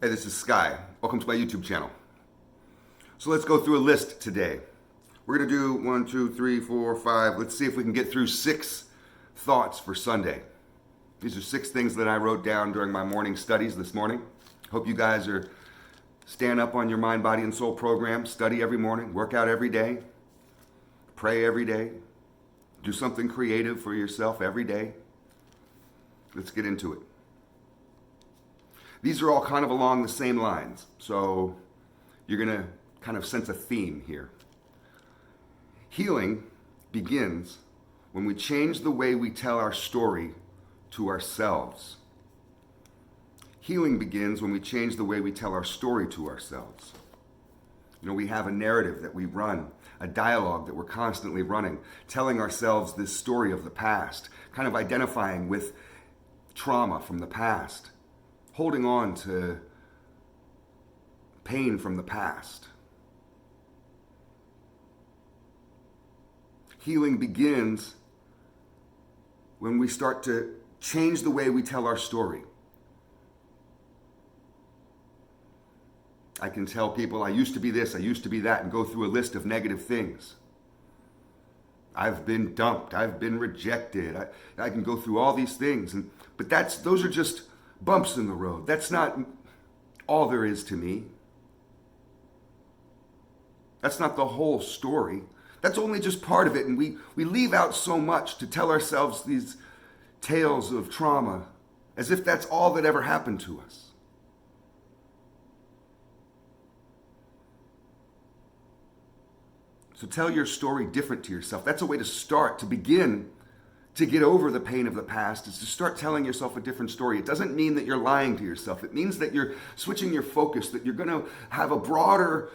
Hey, this is Sky. Welcome to my YouTube channel. So let's go through a list today. We're going to do 1, 2, 3, 4, 5. Let's see if we can get through 6 thoughts for Sunday. These are 6 things that I wrote down during my morning studies this morning. Hope you guys are staying up on your mind, body, and soul program. Study every morning, work out every day, pray every day, do something creative for yourself every day. Let's get into it. These are all kind of along the same lines, so you're going to kind of sense a theme here. Healing begins when we change the way we tell our story to ourselves. Healing begins when we change the way we tell our story to ourselves. You know, we have a narrative that we run, a dialogue that we're constantly running, telling ourselves this story of the past, kind of identifying with trauma from the past, holding on to pain from the past. Healing begins when we start to change the way we tell our story. I can tell people I used to be this, I used to be that, and go through a list of negative things. I've been dumped, I've been rejected. I can go through all these things, but those are just bumps in the road. That's not all there is to me. That's not the whole story. That's only just part of it, and we leave out so much to tell ourselves these tales of trauma as if that's all that ever happened to us. So tell your story different to yourself. That's a way to start, to begin to get over the pain of the past, is to start telling yourself a different story. It doesn't mean that you're lying to yourself. It means that you're switching your focus, that you're going to have a broader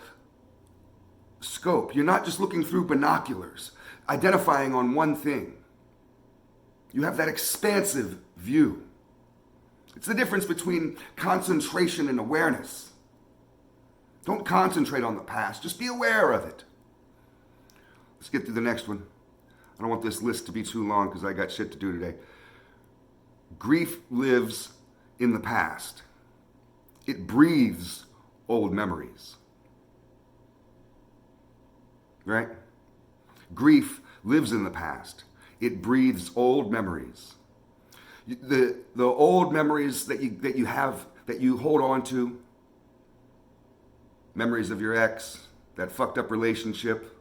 scope. You're not just looking through binoculars, identifying on one thing. You have that expansive view. It's the difference between concentration and awareness. Don't concentrate on the past, just be aware of it. Let's get to the next one. I don't want this list to be too long because I got shit to do today. Grief lives in the past. It breathes old memories. Right? Grief lives in the past. It breathes old memories. The old memories that you have, that you hold on to, memories of your ex, that fucked up relationship,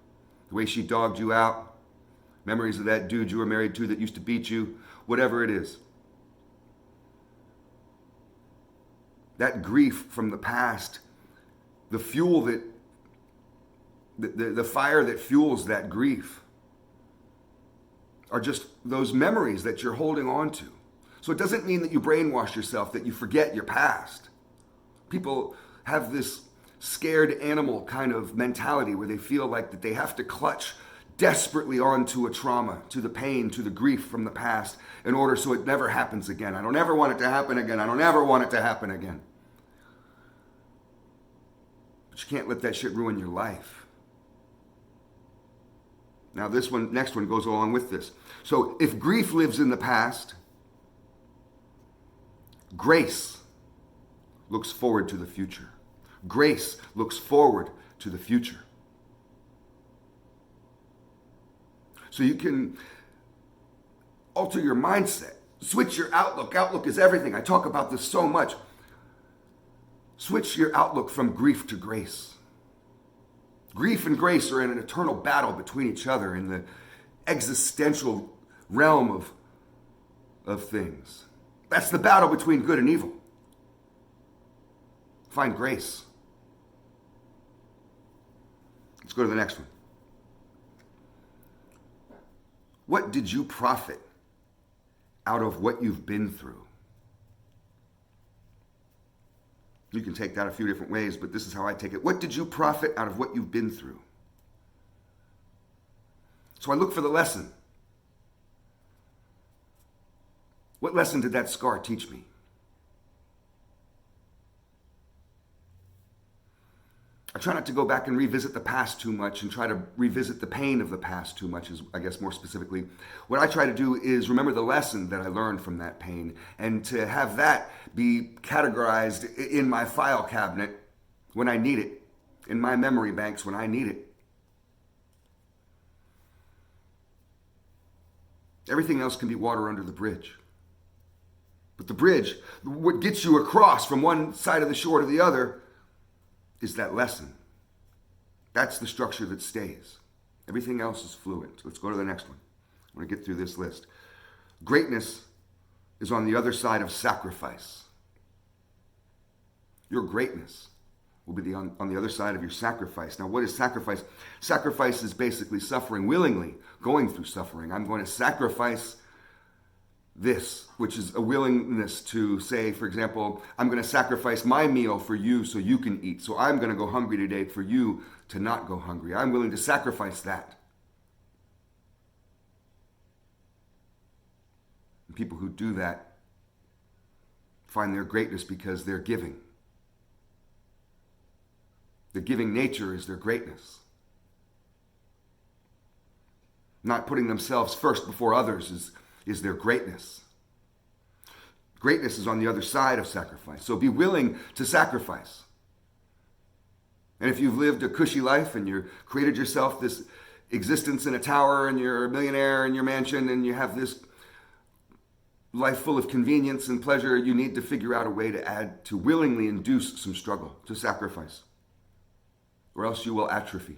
the way she dogged you out, memories of that dude you were married to that used to beat you, whatever it is. That grief from the past, the fuel that, the fire that fuels that grief are just those memories that you're holding on to. So it doesn't mean that you brainwash yourself, that you forget your past. People have this scared animal kind of mentality where they feel like that they have to clutch desperately onto a trauma, to the pain, to the grief from the past in order so it never happens again. I don't ever want it to happen again. I don't ever want it to happen again. But you can't let that shit ruin your life. Now next one goes along with this. So if grief lives in the past, grace looks forward to the future. Grace looks forward to the future. So you can alter your mindset, switch your outlook. Outlook is everything. I talk about this so much. Switch your outlook from grief to grace. Grief and grace are in an eternal battle between each other in the existential realm of things. That's the battle between good and evil. Find grace. Let's go to the next one. What did you profit out of what you've been through? You can take that a few different ways, but this is how I take it. What did you profit out of what you've been through? So I look for the lesson. What lesson did that scar teach me? I try not to go back and revisit the past too much and try to revisit the pain of the past too much, is I guess more specifically. What I try to do is remember the lesson that I learned from that pain and to have that be categorized in my file cabinet when I need it, in my memory banks when I need it. Everything else can be water under the bridge. But the bridge, what gets you across from one side of the shore to the other, is that lesson. That's the structure that stays. Everything else is fluid. So let's go to the next one. I want to get through this list. Greatness is on the other side of sacrifice. Your greatness will be on the other side of your sacrifice. Now, what is sacrifice? Sacrifice is basically suffering, willingly going through suffering. I'm going to sacrifice this, which is a willingness to say, for example, I'm going to sacrifice my meal for you so you can eat. So I'm going to go hungry today for you to not go hungry. I'm willing to sacrifice that. And people who do that find their greatness because they're giving. The giving nature is their greatness. Not putting themselves first before others is their greatness. Greatness is on the other side of sacrifice. So be willing to sacrifice. And if you've lived a cushy life and you've created yourself this existence in a tower and you're a millionaire in your mansion and you have this life full of convenience and pleasure, you need to figure out a way to willingly induce some struggle, to sacrifice. Or else you will atrophy.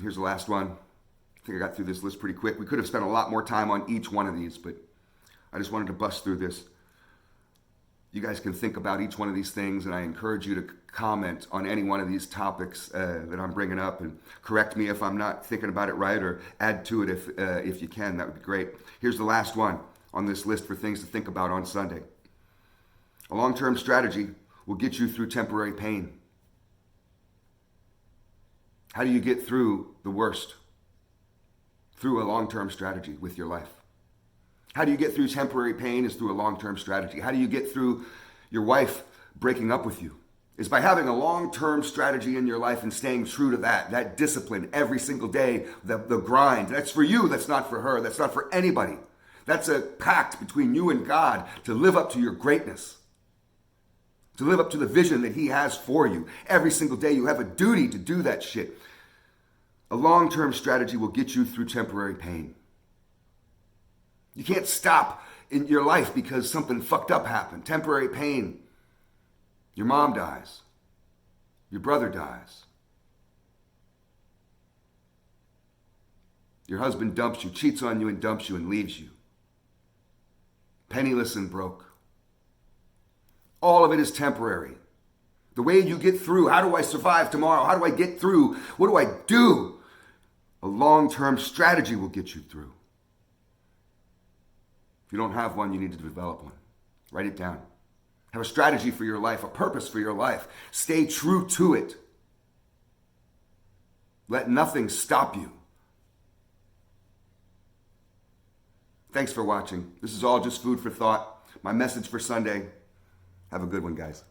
Here's the last one. I think I got through this list pretty quick. We could have spent a lot more time on each one of these, but I just wanted to bust through this. You guys can think about each one of these things, and I encourage you to comment on any one of these topics that I'm bringing up and correct me if I'm not thinking about it right, or add to it if you can. That would be great. Here's the last one on this list for things to think about on Sunday. A long-term strategy will get you through temporary pain. How do you get through the worst? Through a long-term strategy with your life. How do you get through temporary pain? Is through a long-term strategy. How do you get through your wife breaking up with you? Is by having a long-term strategy in your life and staying true to that discipline every single day, the grind. That's for you, that's not for her, that's not for anybody. That's a pact between you and God to live up to your greatness, to live up to the vision that He has for you. Every single day you have a duty to do that shit. A long-term strategy will get you through temporary pain. You can't stop in your life because something fucked up happened. Temporary pain. Your mom dies. Your brother dies. Your husband dumps you, cheats on you and dumps you and leaves you. Penniless and broke. All of it is temporary. The way you get through, how do I survive tomorrow? How do I get through? What do I do? A long-term strategy will get you through. If you don't have one, you need to develop one. Write it down. Have a strategy for your life, a purpose for your life. Stay true to it. Let nothing stop you. Thanks for watching. This is all just food for thought. My message for Sunday. Have a good one, guys.